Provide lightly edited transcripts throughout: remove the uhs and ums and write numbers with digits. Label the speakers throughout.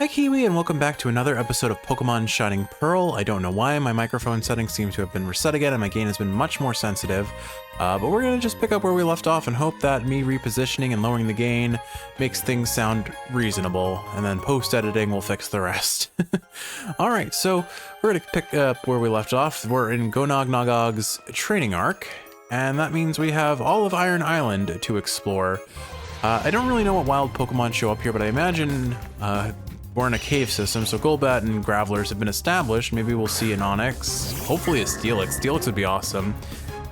Speaker 1: Hi Kiwi, and welcome back to another episode of Pokemon Shining Pearl. I don't know why my microphone settings seem to have been reset again and my gain has been much more sensitive, but we're going to just pick up where we left off and hope that me repositioning and lowering the gain makes things sound reasonable, and then post-editing will fix the rest. Alright, so we're going to pick up where we left off. We're in Gonognoggog's training arc, and that means we have all of Iron Island to explore. I don't really know what wild Pokemon show up here, but I imagine we're in a cave system, so Golbat and Gravelers have been established. Maybe we'll see an Onix, hopefully a Steelix. Steelix would be awesome.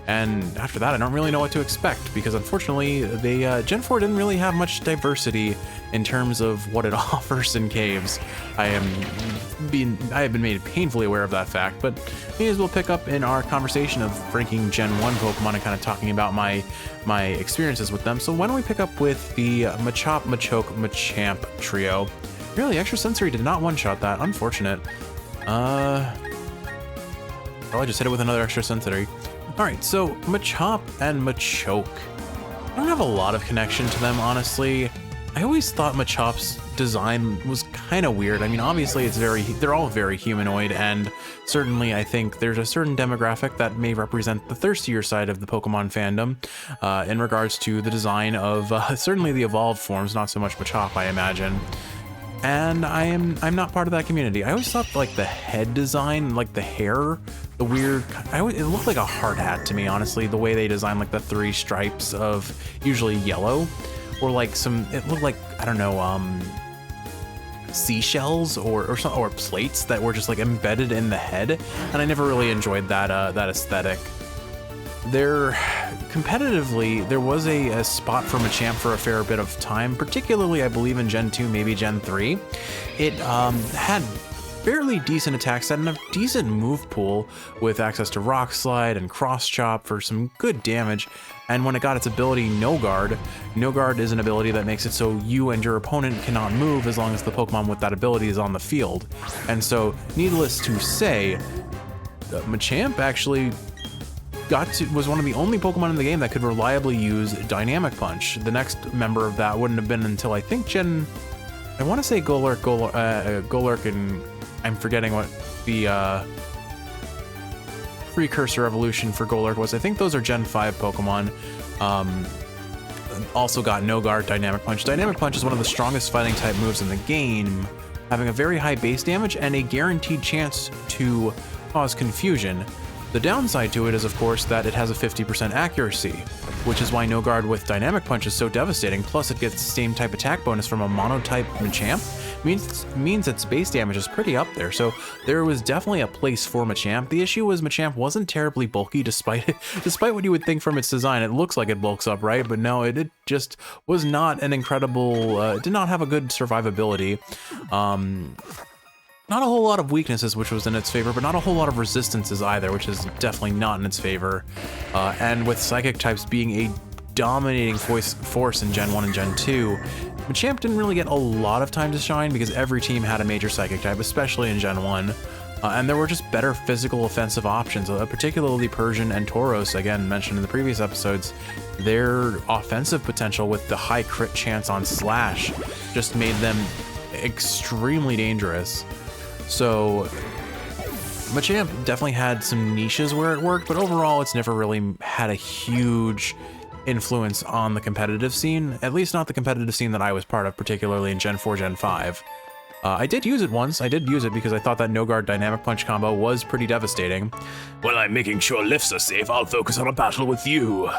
Speaker 1: And after that, I don't really know what to expect, because unfortunately, Gen 4 didn't really have much diversity in terms of what it offers in caves. I have been made painfully aware of that fact, but may as well pick up in our conversation of ranking Gen 1 Pokemon and kind of talking about my experiences with them. So why don't we pick up with the Machop, Machoke, Machamp trio. Really, Extrasensory did not one-shot that. Unfortunate. Well, I just hit it with another Extrasensory. Alright, so Machop and Machoke. I don't have a lot of connection to them, honestly. I always thought Machop's design was kind of weird. I mean, obviously they're all very humanoid, and certainly I think there's a certain demographic that may represent the thirstier side of the Pokemon fandom in regards to the design of certainly the evolved forms, not so much Machop, I imagine. And I'm not part of that community. I always thought like the head design, like the hair, the weird, it looked like a hard hat to me, honestly, the way they designed like the three stripes of usually yellow, or like it looked like, I don't know, seashells or plates that were just like embedded in the head, and I never really enjoyed that aesthetic. Competitively, there was a spot for Machamp for a fair bit of time, particularly I believe in Gen 2, maybe Gen 3. It had fairly decent attacks, had a decent move pool with access to Rock Slide and Cross Chop for some good damage, and when it got its ability No Guard is an ability that makes it so you and your opponent cannot move as long as the Pokemon with that ability is on the field. And so, needless to say, Machamp actually was one of the only Pokemon in the game that could reliably use Dynamic Punch. The next member of that wouldn't have been until I think I want to say Golurk, and I'm forgetting what the precursor evolution for Golurk was. I think those are Gen 5 Pokemon. Also got No Guard, Dynamic Punch. Dynamic Punch is one of the strongest fighting type moves in the game, having a very high base damage and a guaranteed chance to cause confusion. The downside to it is, of course, that it has a 50% accuracy, which is why No Guard with Dynamic Punch is so devastating. Plus, it gets the same type attack bonus from a monotype Machamp. Means its base damage is pretty up there, so there was definitely a place for Machamp. The issue was Machamp wasn't terribly bulky, despite what you would think from its design. It looks like it bulks up, right? But no, it just was not an incredible, did not have a good survivability. Not a whole lot of weaknesses, which was in its favor, but not a whole lot of resistances either, which is definitely not in its favor. And with Psychic types being a dominating force in Gen 1 and Gen 2, Machamp didn't really get a lot of time to shine because every team had a major Psychic type, especially in Gen 1. And there were just better physical offensive options, particularly Persian and Tauros, again mentioned in the previous episodes. Their offensive potential with the high crit chance on Slash just made them extremely dangerous. So Machamp definitely had some niches where it worked, but overall it's never really had a huge influence on the competitive scene, at least not the competitive scene that I was part of, particularly in Gen 4, Gen 5. I did use it once. I did use it because I thought that No Guard Dynamic Punch combo was pretty devastating. While I'm making sure lifts are safe, I'll focus on a battle with you.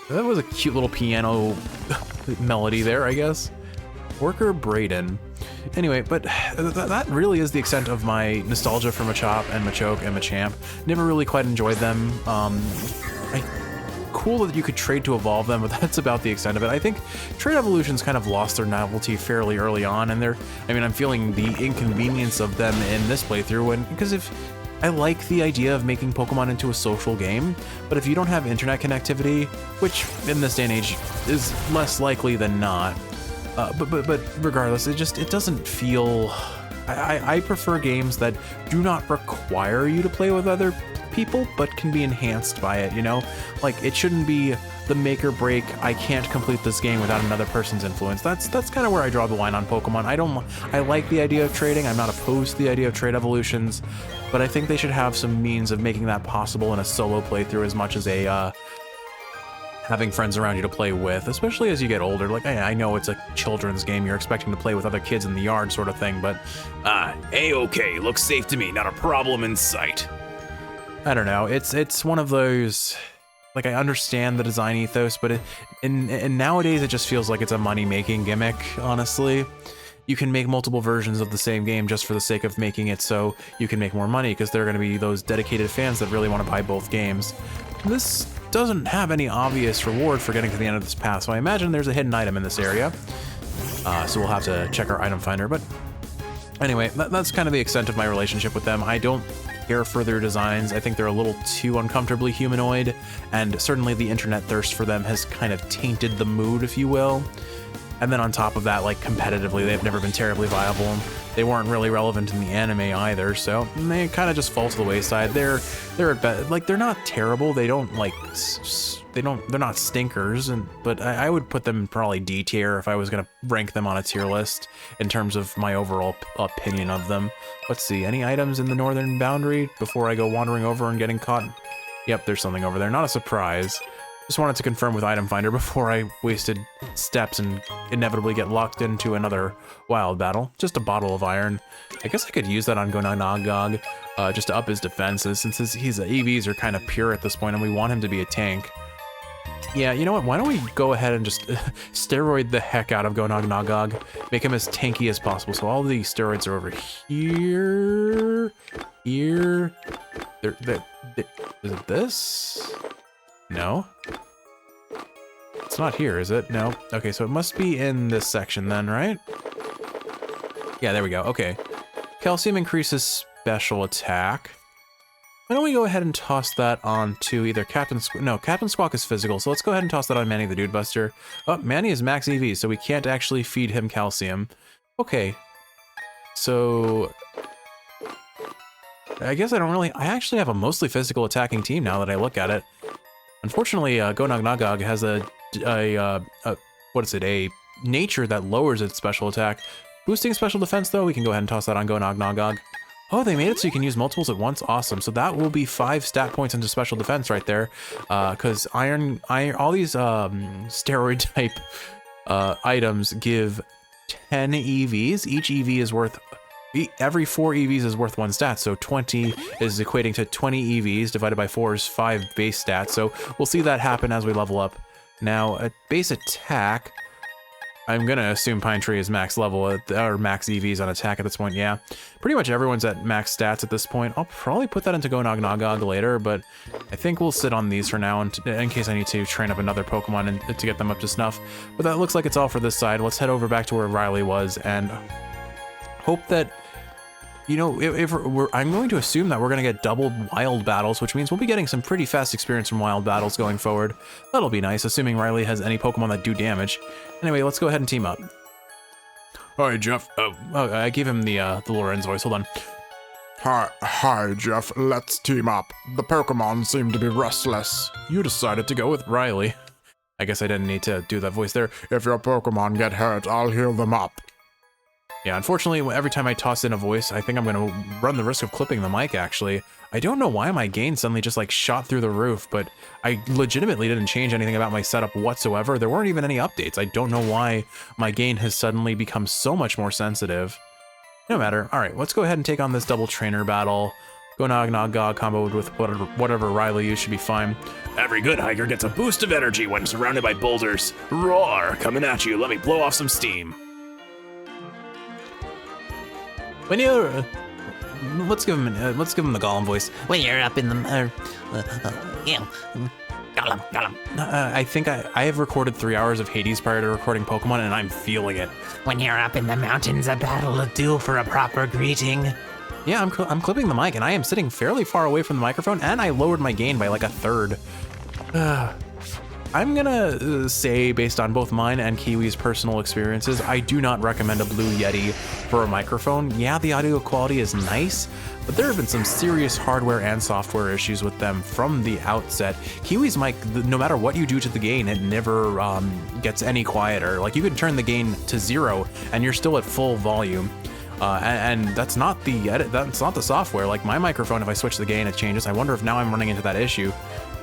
Speaker 1: That was a cute little piano melody there, I guess. Worker Brayden. Anyway, but that really is the extent of my nostalgia for Machop and Machoke and Machamp. Never really quite enjoyed them. Cool that you could trade to evolve them, but that's about the extent of it. I think trade evolutions kind of lost their novelty fairly early on, and I'm feeling the inconvenience of them in this playthrough, because if I like the idea of making Pokemon into a social game, but if you don't have internet connectivity, which in this day and age is less likely than not, but regardless, it doesn't feel. I prefer games that do not require you to play with other people, but can be enhanced by it, you know? Like, it shouldn't be the make or break, I can't complete this game without another person's influence. That's kind of where I draw the line on Pokemon. I like the idea of trading, I'm not opposed to the idea of trade evolutions, but I think they should have some means of making that possible in a solo playthrough as much as a, having friends around you to play with, especially as you get older. Like, I know it's a children's game, you're expecting to play with other kids in the yard sort of thing, but A-okay, looks safe to me, not a problem in sight. I don't know, it's one of those, like, I understand the design ethos, but and nowadays it just feels like it's a money-making gimmick, honestly. You can make multiple versions of the same game just for the sake of making it so you can make more money, because there are going to be those dedicated fans that really want to buy both games. This doesn't have any obvious reward for getting to the end of this path, so I imagine there's a hidden item in this area. So we'll have to check our item finder, but anyway, that's kind of the extent of my relationship with them. I don't care for their designs. I think they're a little too uncomfortably humanoid, and certainly the internet thirst for them has kind of tainted the mood, if you will. And then on top of that, like, competitively, they've never been terribly viable. They weren't really relevant in the anime either, so they kind of just fall to the wayside. They're at best, like, they're not terrible. They don't, like, they're not stinkers, but I would put them probably D tier if I was gonna rank them on a tier list in terms of my overall opinion of them. Let's see, any items in the northern boundary before I go wandering over and getting caught? Yep, there's something over there. Not a surprise. Just wanted to confirm with item finder before I wasted steps and inevitably get locked into another wild battle. Just a bottle of iron. I guess I could use that on Gonognoggogg just to up his defenses, since his EVs are kind of pure at this point and we want him to be a tank. Yeah, you know what? Why don't we go ahead and just steroid the heck out of Gonognoggogg, make him as tanky as possible. So all the steroids are over here, here. Is it this? No. It's not here, is it? No. Okay, so it must be in this section then, right? Yeah, there we go. Okay. Calcium increases special attack. Why don't we go ahead and toss that on to either Captain Squawk? No, Captain Squawk is physical, so let's go ahead and toss that on Manny the Dude Buster. Oh, Manny is max EV, so we can't actually feed him calcium. Okay. So I guess I actually have a mostly physical attacking team now that I look at it. Unfortunately, Gonognoggogg has a nature that lowers its special attack. Boosting special defense, though, we can go ahead and toss that on Gonognoggogg. Oh, they made it so you can use multiples at once. Awesome. So that will be 5 stat points into special defense right there. Because iron, all these steroid type items give 10 EVs. Each EV is worth, every 4 EVs is worth 1 stat. So 20 is equating to 20 EVs divided by 4 is 5 base stats. So we'll see that happen as we level up. Now, at base attack, I'm gonna assume Pine Tree is max level, or max EVs on attack at this point, yeah. Pretty much everyone's at max stats at this point. I'll probably put that into Gonognoggogg later, but I think we'll sit on these for now in case I need to train up another Pokemon to get them up to snuff. But that looks like it's all for this side. Let's head over back to where Riley was and hope that, you know, I'm going to assume that we're going to get double wild battles, which means we'll be getting some pretty fast experience from wild battles going forward. That'll be nice, assuming Riley has any Pokemon that do damage. Anyway, let's go ahead and team up. Hi, Jeff. Oh, I gave him the Lorenz voice. Hold on.
Speaker 2: Hi, Jeff. Let's team up. The Pokemon seem to be restless.
Speaker 1: You decided to go with Riley. I guess I didn't need to do that voice there.
Speaker 2: If your Pokemon get hurt, I'll heal them up.
Speaker 1: Yeah, unfortunately, every time I toss in a voice, I think I'm going to run the risk of clipping the mic, actually. I don't know why my gain suddenly just, like, shot through the roof, but I legitimately didn't change anything about my setup whatsoever. There weren't even any updates. I don't know why my gain has suddenly become so much more sensitive. No matter. All right, let's go ahead and take on this double trainer battle. Gonognoggogg comboed with whatever Riley used should be fine.
Speaker 3: Every good hiker gets a boost of energy when surrounded by boulders. Roar! Coming at you, let me blow off some steam.
Speaker 1: When you're, let's give him the Golem voice.
Speaker 4: When you're up in the, Golem.
Speaker 1: I think I have recorded 3 hours of Hades prior to recording Pokemon, and I'm feeling it.
Speaker 4: When you're up in the mountains, a battle will do for a proper greeting.
Speaker 1: Yeah, I'm clipping the mic, and I am sitting fairly far away from the microphone, and I lowered my gain by like 1/3. I'm gonna say, based on both mine and Kiwi's personal experiences, I do not recommend a Blue Yeti for a microphone. Yeah, the audio quality is nice, but there have been some serious hardware and software issues with them from the outset. Kiwi's mic, no matter what you do to the gain, it never gets any quieter. Like, you could turn the gain to 0 and you're still at full volume. And that's not the edit, that's not the software. Like, my microphone, if I switch the gain, it changes. I wonder if now I'm running into that issue.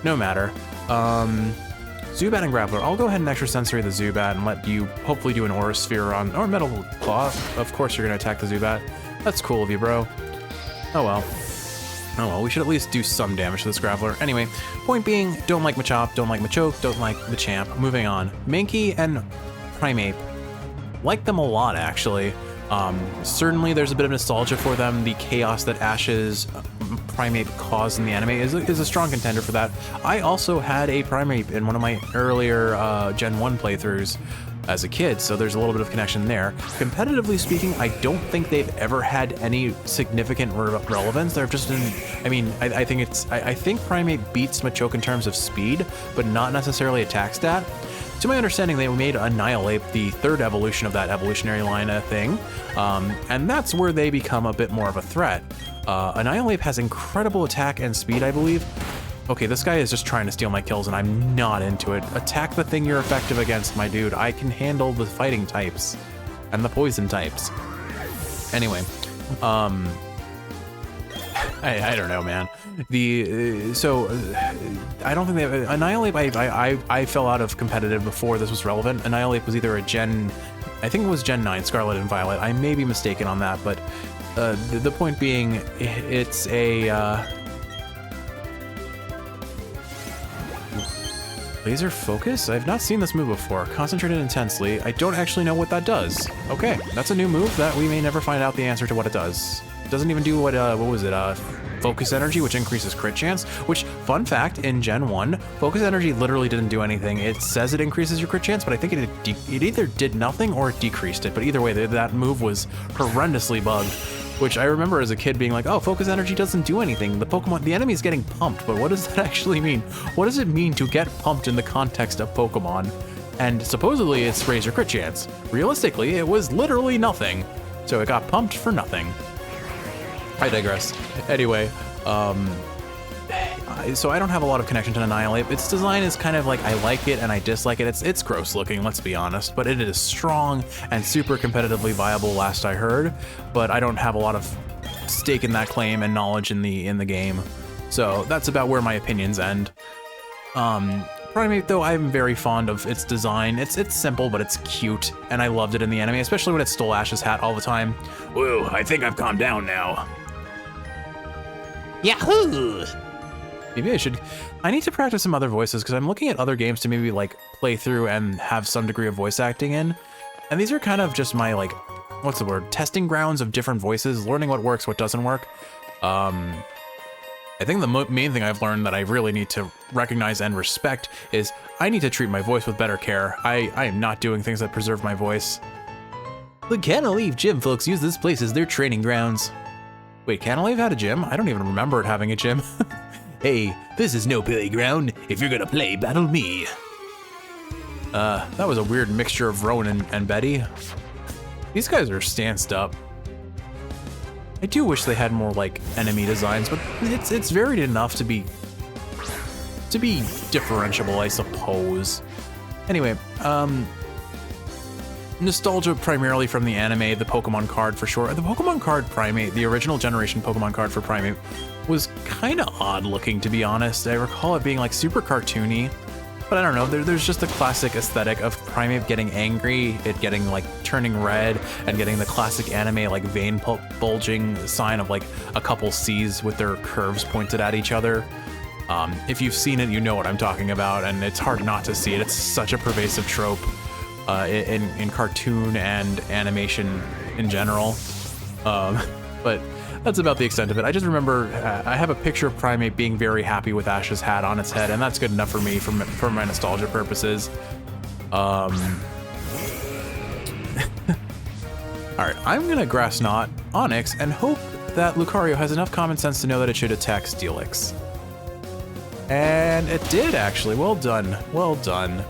Speaker 1: No matter. Zubat and Grappler. I'll go ahead and extrasensory the Zubat and let you hopefully do an Aura Sphere on, or Metal Claw. Of course you're gonna attack the Zubat. That's cool of you, bro. Oh well. Oh well, we should at least do some damage to this Graveler. Anyway, point being, don't like Machop, don't like Machoke, don't like the Champ. Moving on. Mankey and Primeape. Like them a lot, actually. Certainly there's a bit of nostalgia for them. The chaos that Ash's Primeape caused in the anime is a strong contender for that. I also had a Primeape in one of my earlier Gen 1 playthroughs as a kid, so there's a little bit of connection there. Competitively speaking, I don't think they've ever had any significant relevance. They're just in, I mean, I think Primeape beats Machoke in terms of speed, but not necessarily attack stat. To my understanding, they made Annihilate the third evolution of that evolutionary line thing, and that's where they become a bit more of a threat. Annihilate has incredible attack and speed, I believe. Okay, this guy is just trying to steal my kills, and I'm not into it. Attack the thing you're effective against, my dude. I can handle the fighting types and the poison types. Anyway, I don't know, man. I don't think they have Annihilate. I fell out of competitive before this was relevant. Annihilate was either a Gen, I think it was Gen 9, Scarlet and Violet. I may be mistaken on that, but the point being, it's a laser focus? I've not seen this move before. Concentrated intensely. I don't actually know what that does. Okay, that's a new move that we may never find out the answer to what it does. It doesn't even do what was it? Focus energy, which increases crit chance, which, fun fact, in Gen 1, focus energy literally didn't do anything. It says it increases your crit chance, but I think it either did nothing or it decreased it. But either way, that move was horrendously bugged, which I remember as a kid being like, oh, focus energy doesn't do anything. The enemy is getting pumped, but what does that actually mean? What does it mean to get pumped in the context of Pokemon? And supposedly it's raise your crit chance. Realistically, it was literally nothing. So it got pumped for nothing. I digress. Anyway, so I don't have a lot of connection to Annihilate. Its design is kind of like, I like it and I dislike it. It's gross looking, let's be honest, but it is strong and super competitively viable last I heard, but I don't have a lot of stake in that claim and knowledge in the game. So that's about where my opinions end. Primeape, though, I'm very fond of its design. It's simple, but it's cute, and I loved it in the anime, especially when it stole Ash's hat all the time.
Speaker 3: Whoa, I think I've calmed down now.
Speaker 4: Yahoo!
Speaker 1: Maybe I need to practice some other voices, because I'm looking at other games to maybe, like, play through and have some degree of voice acting in. And these are kind of just my, like, what's the word? Testing grounds of different voices, learning what works, what doesn't work. I think the main thing I've learned that I really need to recognize and respect is I need to treat my voice with better care. I am not doing things that preserve my voice. The Canaleve gym folks use this place as their training grounds. Wait, Canaleve had a gym? I don't even remember it having a gym. Hey, this is no playground. If you're gonna play, battle me. That was a weird mixture of Rowan and Betty. These guys are stanced up. I do wish they had more, like, enemy designs, but it's varied enough to be differentiable, I suppose. Anyway, nostalgia primarily from the anime, the Pokemon card for sure. The Pokemon card Primeape, the original generation Pokemon card for Primeape, was kind of odd looking, to be honest. I recall it being, like, super cartoony. But I don't know, there's just a classic aesthetic of Primeape getting angry, it getting, like, turning red, and getting the classic anime, like, vein bulging sign of, like, a couple C's with their curves pointed at each other. If you've seen it, you know what I'm talking about, and it's hard not to see it. It's such a pervasive trope in cartoon and animation in general. But that's about the extent of it. I just remember I have a picture of Primeape being very happy with Ash's hat on its head, and that's good enough for me for my nostalgia purposes. All right, I'm gonna Grass Knot Onyx and hope that Lucario has enough common sense to know that it should attack Steelix. And it did, actually. Well done. Well done.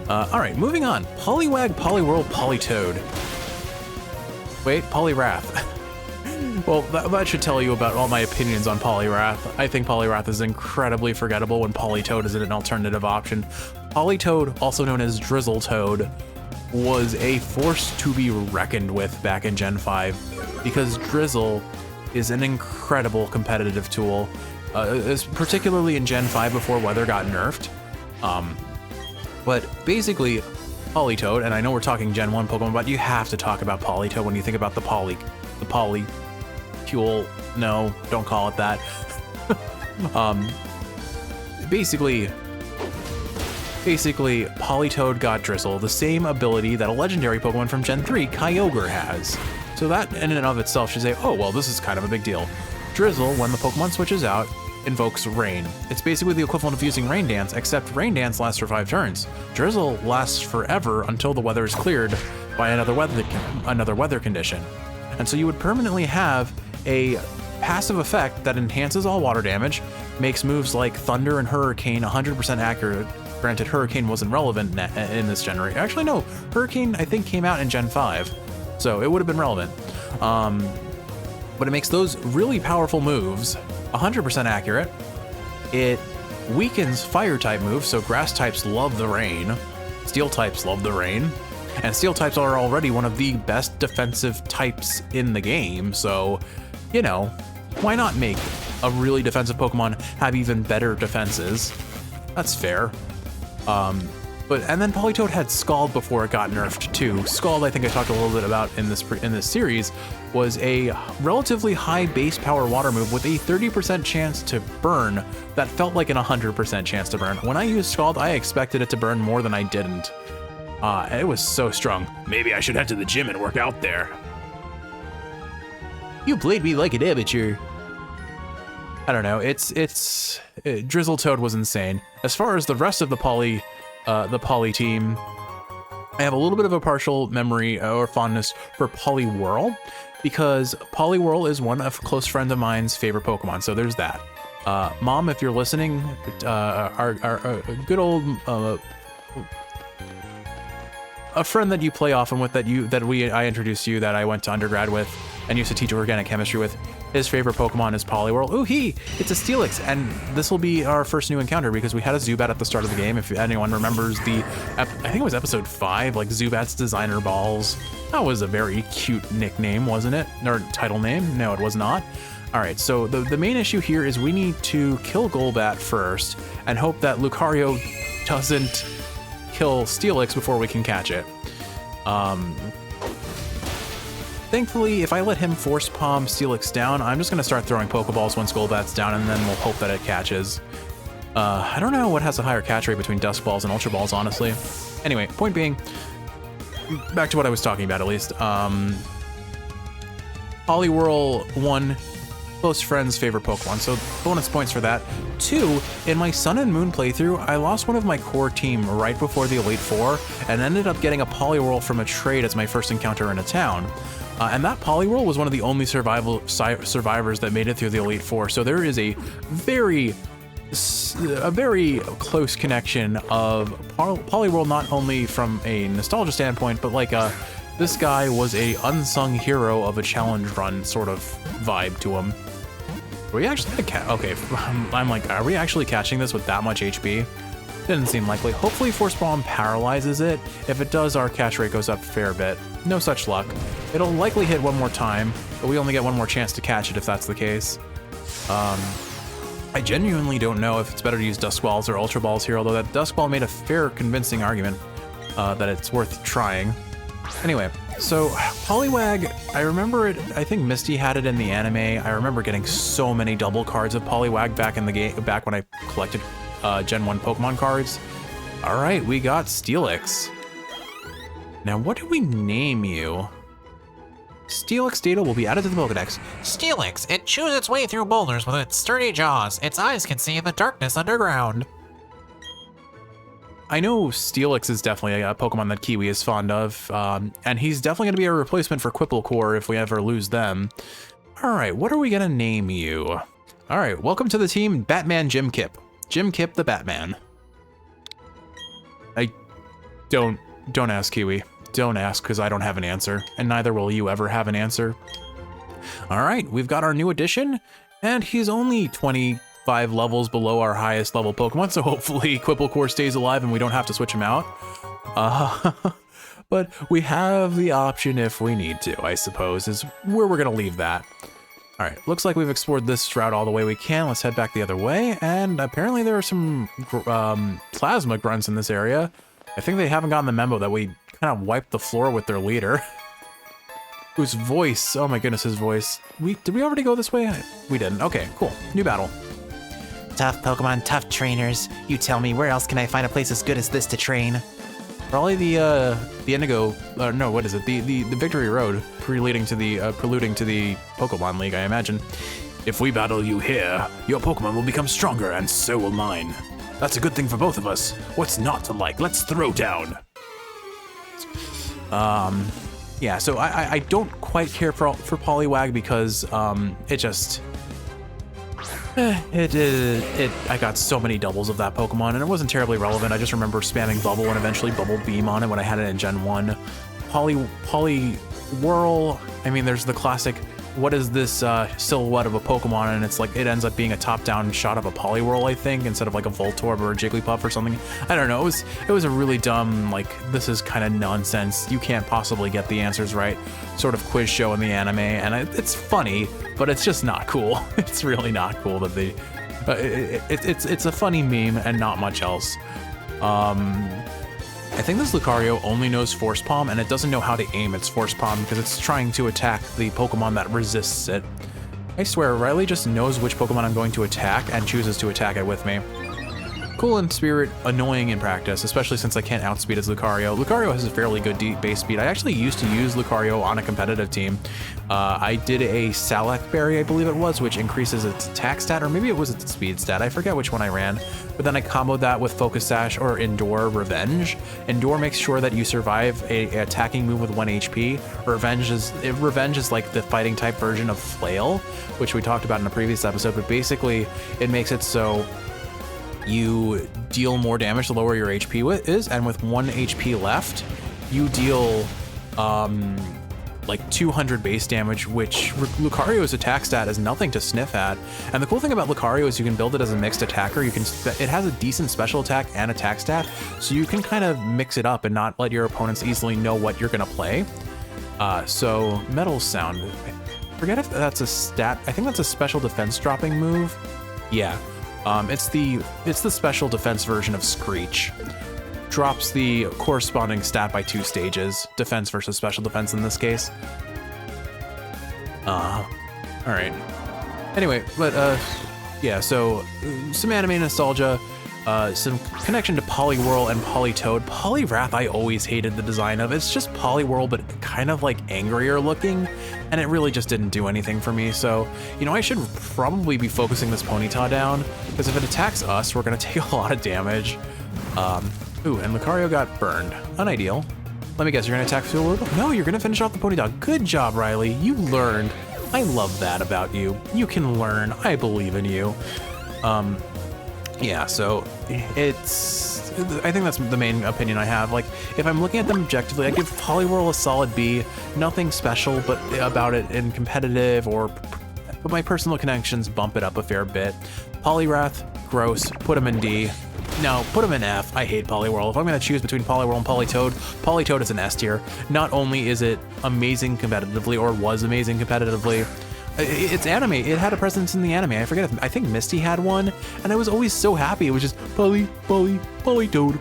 Speaker 1: All right, moving on. Poliwag, Poliwhirl, Politoed. Wait, Poliwrath. Well, that should tell you about all my opinions on Poliwrath. I think Poliwrath is incredibly forgettable when Politoed is an alternative option. Politoed, also known as Drizzletoad, was a force to be reckoned with back in Gen 5 because Drizzle is an incredible competitive tool, particularly in Gen 5 before weather got nerfed. But basically, Politoed, and I know we're talking Gen 1 Pokemon, but you have to talk about Politoed when you think about the Polycule. No, don't call it that. Basically, Politoed got Drizzle, the same ability that a legendary Pokemon from Gen 3, Kyogre, has. So that in and of itself should say, oh, well, this is kind of a big deal. Drizzle, when the Pokemon switches out, invokes Rain. It's basically the equivalent of using Rain Dance, except Rain Dance lasts for 5 turns. Drizzle lasts forever until the weather is cleared by another weather condition. And so you would permanently have a passive effect that enhances all water damage, makes moves like Thunder and Hurricane 100% accurate. Granted, Hurricane wasn't relevant in this generation. Actually, no, Hurricane I think came out in Gen 5, so it would have been relevant. But it makes those really powerful moves 100% accurate. It weakens fire type moves, so grass types love the rain, steel types love the rain, and steel types are already one of the best defensive types in the game, so, you know, why not make a really defensive Pokemon have even better defenses? That's fair. And then Politoed had Scald before it got nerfed too. Scald, I think I talked a little bit about in this series, was a relatively high base power water move with a 30% chance to burn that felt like an 100% chance to burn. When I used Scald, I expected it to burn more than I didn't. It was so strong.
Speaker 3: Maybe I should head to the gym and work out there.
Speaker 1: You played me like an amateur. I don't know. Drizzletoad was insane. As far as the rest of the Poly team, I have a little bit of a partial memory or fondness for Poliwhirl, because Poliwhirl is one of close friend of mine's favorite Pokemon. So there's that. Mom, if you're listening, our good old a friend that you play often with, I introduced you, that I went to undergrad with and used to teach organic chemistry with, his favorite Pokemon is Poliwhirl. Ooh, it's a Steelix, and this will be our first new encounter because we had a Zubat at the start of the game. If anyone remembers I think it was episode 5, like Zubat's designer balls. That was a very cute nickname, wasn't it? Or title name? No, it was not. All right, so the main issue here is we need to kill Golbat first and hope that Lucario doesn't kill Steelix before we can catch it. Thankfully, if I let him force palm Steelix down, I'm just gonna start throwing Pokeballs once Golbat's down, and then we'll hope that it catches. I don't know what has a higher catch rate between Dusk Balls and Ultra Balls, honestly. Anyway, point being, back to what I was talking about at least. Poliwhirl 1, close friend's favorite Pokemon, so bonus points for that. 2, in my Sun and Moon playthrough, I lost one of my core team right before the Elite Four and ended up getting a Poliwhirl from a trade as my first encounter in a town. And that Poliwhirl was one of the only survivors that made it through the Elite Four, so there is a very close connection of Poliwhirl, not only from a nostalgia standpoint, but like this guy was a unsung hero of a challenge run sort of vibe to him. Are we actually okay, I'm like, are we actually catching this with that much HP? Didn't seem likely. Hopefully Force Bomb paralyzes it. If it does, our catch rate goes up a fair bit. No such luck. It'll likely hit one more time, but we only get one more chance to catch it if that's the case. I genuinely don't know if it's better to use Dusk Balls or Ultra Balls here, although that Dusk Ball made a fair convincing argument that it's worth trying. Anyway, so Poliwag, I remember it, I think Misty had it in the anime. I remember getting so many double cards of Poliwag back in the game, back when I collected Gen 1 Pokemon cards. All right, we got Steelix. Now, what do we name you? Steelix data will be added to the Pokedex.
Speaker 4: Steelix, it chews its way through boulders with its sturdy jaws. Its eyes can see in the darkness underground.
Speaker 1: I know Steelix is definitely a Pokemon that Kiwi is fond of, and he's definitely going to be a replacement for Quipplecore if we ever lose them. All right, what are we going to name you? All right, welcome to the team, Batman Jim Kip. Jim Kip the Batman. Don't ask, Kiwi. Don't ask, because I don't have an answer, and neither will you ever have an answer. All right, we've got our new addition, and he's only 25 levels below our highest level Pokemon, so hopefully Quipplecore stays alive and we don't have to switch him out. But we have the option if we need to, I suppose, is where we're gonna leave that. All right, looks like we've explored this route all the way we can. Let's head back the other way, and apparently there are some plasma grunts in this area. I think they haven't gotten the memo that we kind of wiped the floor with their leader. Whose voice, oh my goodness, his voice. Did we already go this way? We didn't. Okay, cool. New battle.
Speaker 5: Tough Pokemon, tough trainers. You tell me, where else can I find a place as good as this to train?
Speaker 1: Probably the Indigo, no, what is it? The Victory Road, preluding to the Pokemon League, I imagine.
Speaker 3: If we battle you here, your Pokemon will become stronger, and so will mine. That's a good thing for both of us. What's not to like? Let's throw down.
Speaker 1: Yeah, so I don't quite care for Poliwag because it just I got so many doubles of that Pokemon and it wasn't terribly relevant. I just remember spamming Bubble and eventually Bubble Beam on it when I had it in Gen 1. Poliwhirl, I mean, there's the classic, what is this silhouette of a Pokemon, and it's like it ends up being a top-down shot of a Poliwhirl, I think, instead of like a Voltorb or a Jigglypuff or something. I don't know. It was a really dumb, like, this is kind of nonsense, you can't possibly get the answers right sort of quiz show in the anime, and it's funny, but it's just not cool. It's really not cool that they. It's a funny meme and not much else. I think this Lucario only knows Force Palm, and it doesn't know how to aim its Force Palm because it's trying to attack the Pokemon that resists it. I swear, Riley just knows which Pokemon I'm going to attack and chooses to attack it with me. Cool in spirit, annoying in practice, especially since I can't outspeed as Lucario. Lucario has a fairly good base speed. I actually used to use Lucario on a competitive team. I did a Salak Berry, I believe it was, which increases its attack stat, or maybe it was its speed stat. I forget which one I ran. But then I comboed that with Focus Sash or Endure Revenge. Endure makes sure that you survive a attacking move with 1 HP. Revenge is like the fighting type version of Flail, which we talked about in a previous episode, but basically it makes it so you deal more damage the lower your HP is, and with 1 HP left, you deal like 200 base damage, which Lucario's attack stat is nothing to sniff at. And the cool thing about Lucario is you can build it as a mixed attacker. It has a decent special attack and attack stat, so you can kind of mix it up and not let your opponents easily know what you're gonna play. So Metal Sound, I forget if that's a stat. I think that's a special defense dropping move. Yeah. It's the special defense version of Screech. Drops the corresponding stat by 2 stages. Defense versus special defense in this case. Alright. Anyway, but yeah, so some anime nostalgia, some connection to Poliwhirl and Politoed. Poliwrath I always hated the design of. It's just Poliwhirl, but kind of like angrier looking, and it really just didn't do anything for me. So, you know, I should probably be focusing this Ponyta down, because if it attacks us, we're gonna take a lot of damage. Ooh, and Lucario got burned. Unideal. Let me guess, you're gonna attack Fuel? No, you're gonna finish off the Ponyta. Good job, Riley. You learned. I love that about you. You can learn. I believe in you. Yeah, so I think that's the main opinion I have. Like, if I'm looking at them objectively, I give Poliwhirl a solid B. Nothing special but about it in competitive, but my personal connections bump it up a fair bit. Poliwrath, gross, put him in D. No, put him in F. I hate Poliwhirl. If I'm gonna choose between Poliwhirl and Politoed, Politoed is an S tier. Not only is it amazing competitively, or was amazing competitively, it's anime. It had a presence in the anime. I forget. I think Misty had one, and I was always so happy. It was just Politoed, Politoed.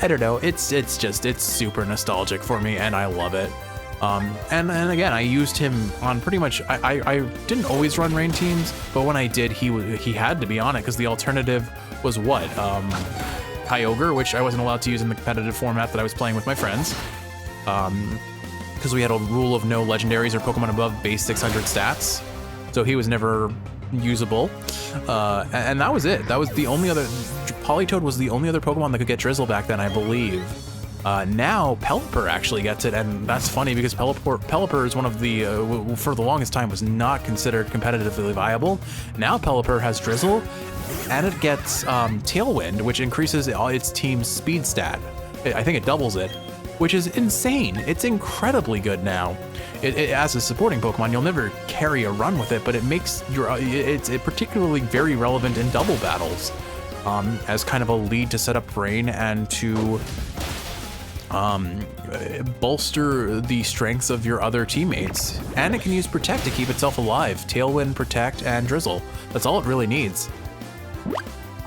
Speaker 1: I don't know. It's super nostalgic for me, and I love it. And again, I used him on pretty much. I didn't always run rain teams, but when I did, he had to be on it because the alternative was what? Kyogre, which I wasn't allowed to use in the competitive format that I was playing with my friends. Because we had a rule of no legendaries or Pokemon above base 600 stats, so he was never usable. And that was it. That was the only other. Politoed was the only other Pokemon that could get Drizzle back then, I believe. Now Pelipper actually gets it, and that's funny because Pelipper is one of the, for the longest time, was not considered competitively viable. Now Pelipper has Drizzle, and it gets Tailwind, which increases its team's speed stat. I think it doubles it, which is insane. It's incredibly good now. As a supporting Pokemon, you'll never carry a run with it, but it makes it's particularly very relevant in double battles, as kind of a lead to set up Rain and to bolster the strengths of your other teammates. And it can use Protect to keep itself alive. Tailwind, Protect, and Drizzle. That's all it really needs.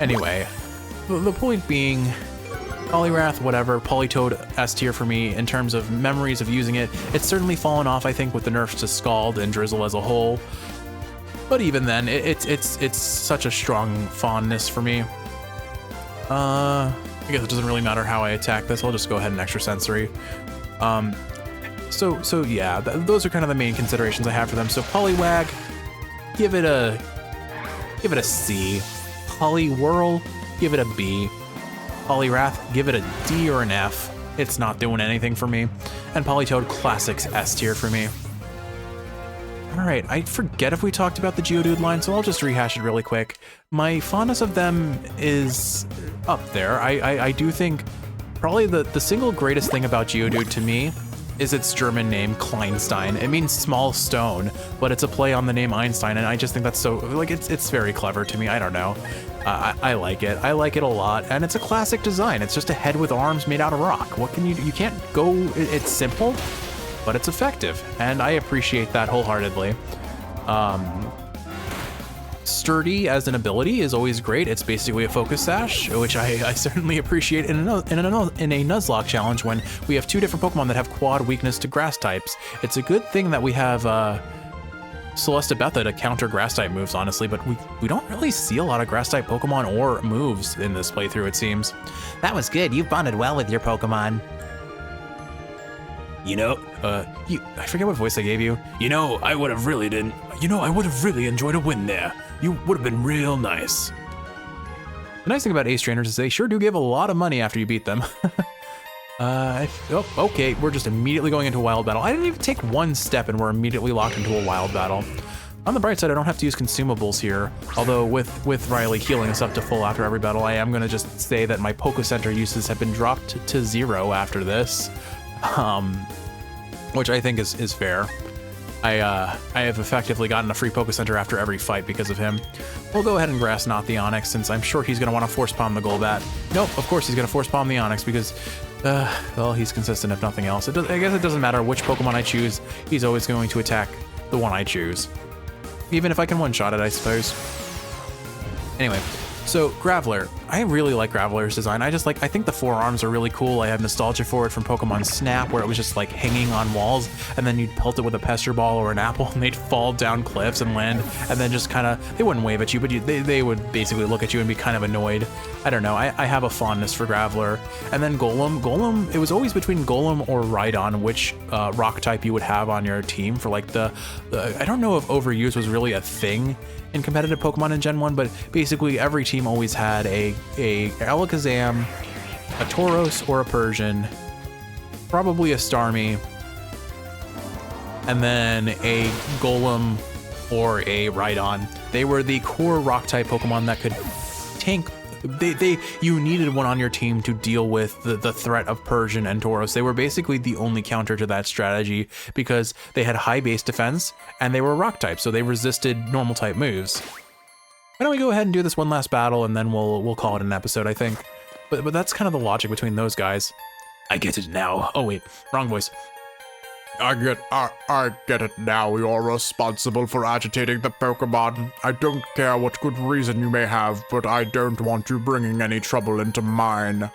Speaker 1: Anyway, the point being, Poliwrath, whatever, Politoed S tier for me in terms of memories of using it. It's certainly fallen off, I think, with the nerfs to Scald and Drizzle as a whole. But even then, it's such a strong fondness for me. I guess it doesn't really matter how I attack this. I'll just go ahead and Extra Sensory. So yeah, those are kind of the main considerations I have for them. So Poliwag, give it a C. Poliwhirl, give it a B. Poliwrath, give it a D or an F. It's not doing anything for me. And Politoed, Classics S tier for me. All right, I forget if we talked about the Geodude line, so I'll just rehash it really quick. My fondness of them is up there. I do think probably the single greatest thing about Geodude to me is its German name, Kleinstein. It means small stone, but it's a play on the name Einstein, and I just think that's so, like, it's very clever to me. I don't know. I like it. I like it a lot, and it's a classic design. It's just a head with arms made out of rock. What can you can't go, it's simple, but it's effective, and I appreciate that wholeheartedly. Sturdy as an ability is always great. It's basically a focus sash, which I certainly appreciate in a Nuzlocke challenge when we have two different Pokemon that have quad weakness to grass types. It's a good thing that we have Celestabetha to counter grass type moves, honestly, but we don't really see a lot of grass type Pokemon or moves in this playthrough, it seems.
Speaker 5: That was good. You've bonded well with your Pokemon.
Speaker 3: You know,
Speaker 1: I forget what voice I gave you.
Speaker 3: I would have really enjoyed a win there. You would have been real nice.
Speaker 1: The nice thing about Ace Trainers is they sure do give a lot of money after you beat them. Okay, we're just immediately going into a wild battle. I didn't even take one step and we're immediately locked into a wild battle. On the bright side, I don't have to use consumables here, although with Riley healing us up to full after every battle, I am going to just say that my Poke Center uses have been dropped to 0 after this, which I think is fair. I have effectively gotten a free Poke Center after every fight because of him. We'll go ahead and Grass Knot the Onix, since I'm sure he's going to want to Force Palm the Golbat. Nope, of course he's going to Force Palm the Onix because, well, he's consistent if nothing else. I guess it doesn't matter which Pokemon I choose, he's always going to attack the one I choose. Even if I can one-shot it, I suppose. Anyway, so Graveler. I really like Graveler's design. I think the forearms are really cool. I have nostalgia for it from Pokemon Snap, where it was just like hanging on walls, and then you'd pelt it with a Pester Ball or an apple, and they'd fall down cliffs and land, and then just kind of, they wouldn't wave at you, but they would basically look at you and be kind of annoyed. I don't know. I have a fondness for Graveler. And then Golem, it was always between Golem or Rhydon, which rock type you would have on your team for like the I don't know if overuse was really a thing in competitive Pokemon in Gen 1, but basically every team always had a Alakazam, a Tauros or a Persian, probably a Starmie, and then a Golem or a Rhydon. They were the core rock type Pokemon that could tank. You needed one on your team to deal with the threat of Persian and Tauros. They were basically the only counter to that strategy because they had high base defense and they were rock type, so they resisted normal type moves. Why don't we go ahead and do this one last battle and then we'll call it an episode, I think. But that's kind of the logic between those guys.
Speaker 3: I get it now.
Speaker 1: Oh wait, wrong voice.
Speaker 2: I get it now. You're responsible for agitating the Pokemon. I don't care what good reason you may have, but I don't want you bringing any trouble into mine.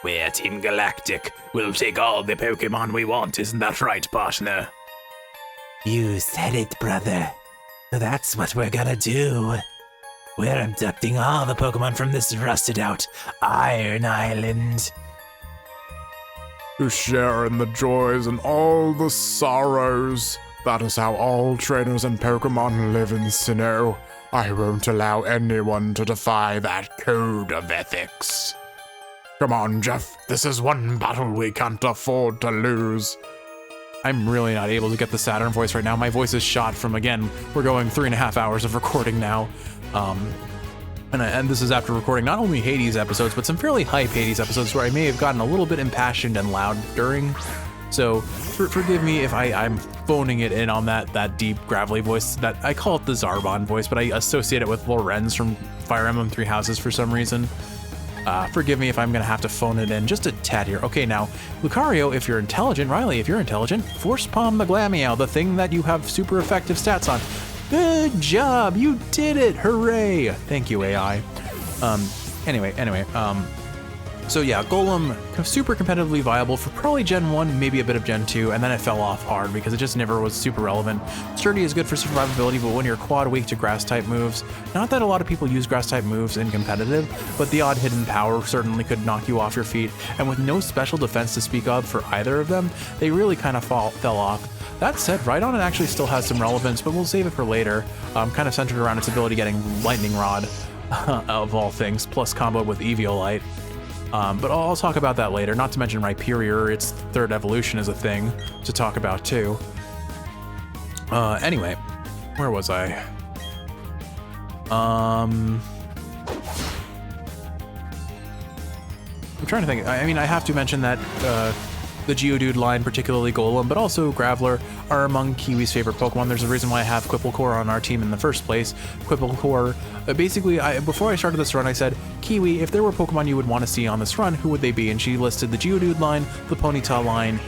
Speaker 3: We're Team Galactic. We'll take all the Pokemon we want, isn't that right, partner?
Speaker 5: You said it, brother. That's what we're gonna do. We're abducting all the Pokemon from this rusted out Iron Island.
Speaker 2: To share in the joys and all the sorrows. That is how all trainers and Pokemon live in Sinnoh. I won't allow anyone to defy that code of ethics. Come on, Jeff. This is one battle we can't afford to lose.
Speaker 1: I'm really not able to get the Saturn voice right now. My voice is shot from, again, we're going 3.5 hours of recording now. And this is after recording not only Hades episodes, but some fairly hype Hades episodes where I may have gotten a little bit impassioned and loud during. So forgive me if I'm phoning it in on that deep, gravelly voice. That I call it the Zarbon voice, but I associate it with Lorenz from Fire Emblem Three Houses for some reason. Forgive me if I'm gonna have to phone it in just a tad here. Okay, now, Lucario, if you're intelligent, Riley, if you're intelligent, Force Palm the Glameow, the thing that you have super effective stats on. Good job, you did it, hooray! Thank you, AI. Anyway, so yeah, Golem, super competitively viable for probably Gen 1, maybe a bit of Gen 2, and then it fell off hard because it just never was super relevant. Sturdy is good for survivability, but when you're quad weak to grass-type moves, not that a lot of people use grass-type moves in competitive, but the odd hidden power certainly could knock you off your feet, and with no special defense to speak of for either of them, they really kind of fell off. That said, Rhydon actually still has some relevance, but we'll save it for later, kind of centered around its ability getting Lightning Rod, of all things, plus combo with Eviolite. But I'll talk about that later, not to mention Rhyperior, its third evolution is a thing to talk about too. Anyway, where was I? I'm trying to think. I mean, I have to mention that the Geodude line, particularly Golem, but also Graveler, are among Kiwi's favorite Pokemon. There's a reason why I have Quipplecore on our team in the first place. Quipplecore, basically, before I started this run, I said, Kiwi, if there were Pokemon you would want to see on this run, who would they be? And she listed the Geodude line, the Ponyta line,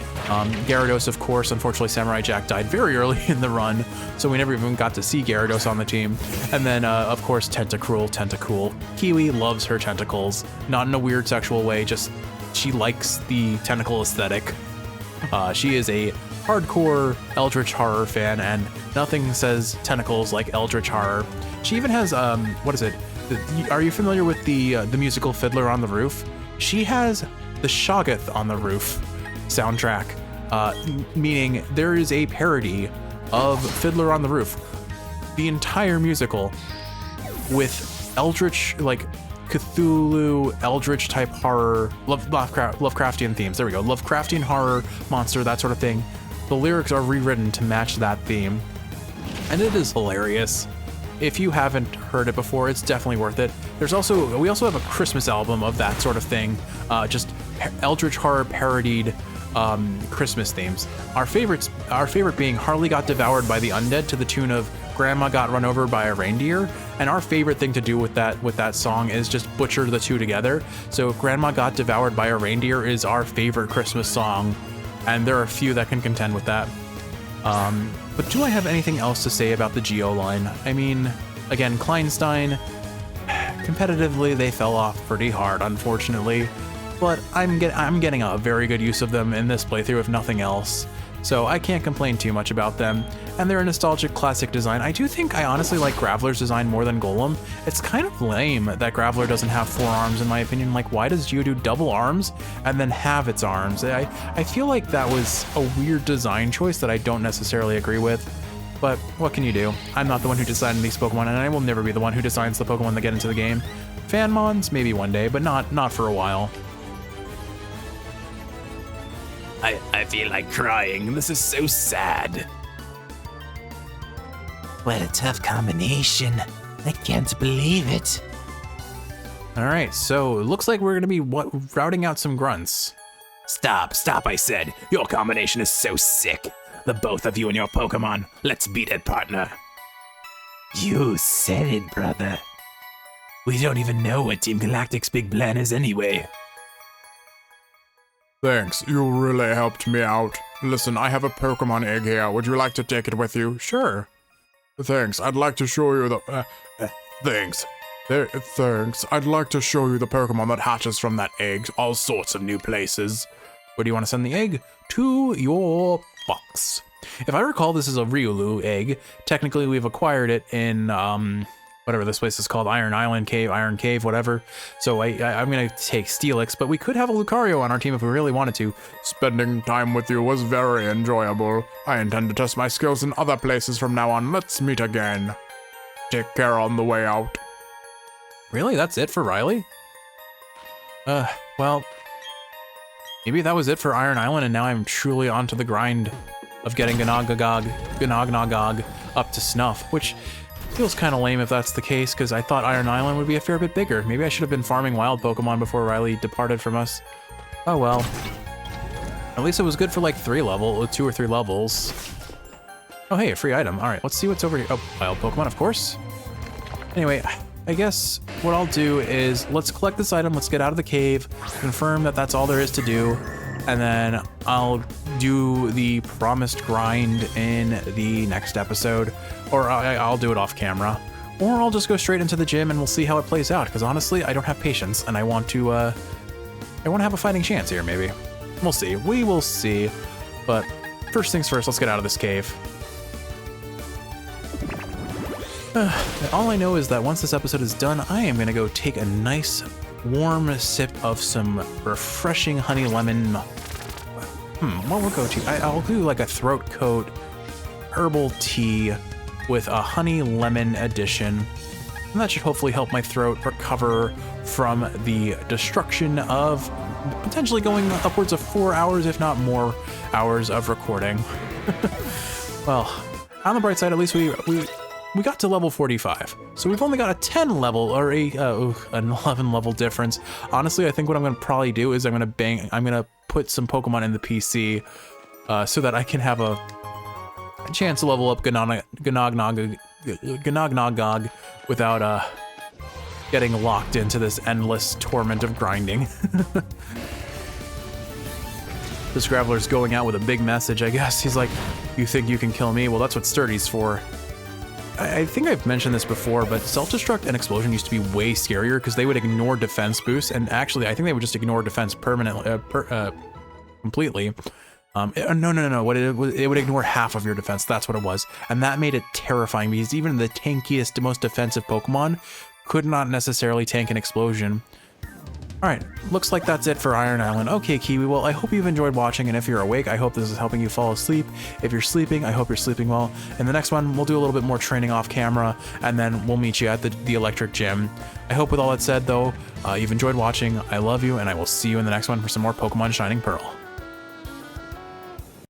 Speaker 1: Gyarados, of course. Unfortunately, Samurai Jack died very early in the run, so we never even got to see Gyarados on the team. And then, of course, Tentacool. Kiwi loves her tentacles, not in a weird sexual way, just she likes the tentacle aesthetic. She is a hardcore Eldritch Horror fan, and nothing says tentacles like Eldritch Horror. She even has, what is it? Are you familiar with the musical Fiddler on the Roof? She has the Shoggoth on the Roof soundtrack, meaning there is a parody of Fiddler on the Roof, the entire musical, with Eldritch, like, Cthulhu, Eldritch type horror, Lovecraftian themes. There we go. Lovecraftian horror, monster, that sort of thing. The lyrics are rewritten to match that theme, and it is hilarious. If you haven't heard it before, it's definitely worth it. We also have a Christmas album of that sort of thing, just Eldritch horror parodied Christmas themes. Our favorite being Harley got devoured by the undead to the tune of Grandma got run over by a reindeer, and our favorite thing to do with that song is just butcher the two together. So Grandma got devoured by a reindeer is our favorite Christmas song, and there are a few that can contend with that. But do I have anything else to say about the Geo line? I mean, again, Kleinstein, competitively they fell off pretty hard, unfortunately, but I'm getting a very good use of them in this playthrough, if nothing else. So I can't complain too much about them, and they're a nostalgic classic design. I do think I honestly like Graveler's design more than Golem. It's kind of lame that Graveler doesn't have 4 arms in my opinion. Like, why does Geodude double arms and then have its arms? I feel like that was a weird design choice that I don't necessarily agree with, but what can you do? I'm not the one who designed these Pokemon, and I will never be the one who designs the Pokemon that get into the game. Fanmons, maybe one day, but not for a while.
Speaker 5: I feel like crying. This is so sad. What a tough combination. I can't believe it.
Speaker 1: All right, so it looks like we're gonna be routing out some grunts.
Speaker 5: Stop, I said. Your combination is so sick. The both of you and your Pokemon. Let's beat it, partner. You said it, brother. We don't even know what Team Galactic's big plan is anyway.
Speaker 2: Thanks, you really helped me out. Listen, I have a Pokemon egg here. Would you like to take it with you?
Speaker 1: Sure.
Speaker 2: Thanks, I'd like to show you the... thanks. Thanks. I'd like to show you the Pokemon that hatches from that egg. All sorts of new places.
Speaker 1: Where do you want to send the egg? To your box. If I recall, this is a Riolu egg. Technically, we've acquired it in, whatever this place is called, Iron Island Cave, Iron Cave, whatever. So I'm gonna take Steelix, but we could have a Lucario on our team if we really wanted to.
Speaker 2: Spending time with you was very enjoyable. I intend to test my skills in other places from now on. Let's meet again. Take care on the way out.
Speaker 1: Really? That's it for Riley? well, maybe that was it for Iron Island, and now I'm truly onto the grind of getting Gonognoggogg up to snuff, which feels kind of lame if that's the case, because I thought Iron Island would be a fair bit bigger. Maybe I should have been farming wild Pokemon before Riley departed from us. Oh well. At least it was good for like 2 or 3 levels. Oh hey, a free item. All right, let's see what's over here. Oh, wild Pokemon, of course. Anyway, I guess what I'll do is let's collect this item, let's get out of the cave, confirm that that's all there is to do, and then I'll do the promised grind in the next episode, or I'll do it off camera, or I'll just go straight into the gym and we'll see how it plays out, because honestly, I don't have patience, and I want to have a fighting chance here, maybe. We'll see. We will see. But first things first, let's get out of this cave. All I know is that once this episode is done, I am going to go take a nice warm sip of some refreshing honey lemon. What will go to? I'll do like a throat coat herbal tea with a honey lemon addition. And that should hopefully help my throat recover from the destruction of potentially going upwards of 4 hours, if not more hours of recording. Well, on the bright side, at least we got to level 45. So we've only got a 10 level or an 11 level difference. Honestly, I think what I'm going to probably do is I'm going to put some Pokemon in the PC so that I can have a chance to level up Gonognoggogg without getting locked into this endless torment of grinding. This Graveler's going out with a big message, I guess. He's like, you think you can kill me? Well, that's what Sturdy's for. I think I've mentioned this before, but Self-Destruct and Explosion used to be way scarier because they would ignore defense boosts, and actually, I think they would just ignore defense permanently, completely. No. It would ignore half of your defense. That's what it was, and that made it terrifying because even the tankiest, most defensive Pokemon could not necessarily tank an Explosion. All right, looks like that's it for Iron Island. Okay, Kiwi, well, I hope you've enjoyed watching, and if you're awake, I hope this is helping you fall asleep. If you're sleeping, I hope you're sleeping well. In the next one, we'll do a little bit more training off camera, and then we'll meet you at the electric gym. I hope with all that said, though, you've enjoyed watching. I love you, and I will see you in the next one for some more Pokemon Shining Pearl.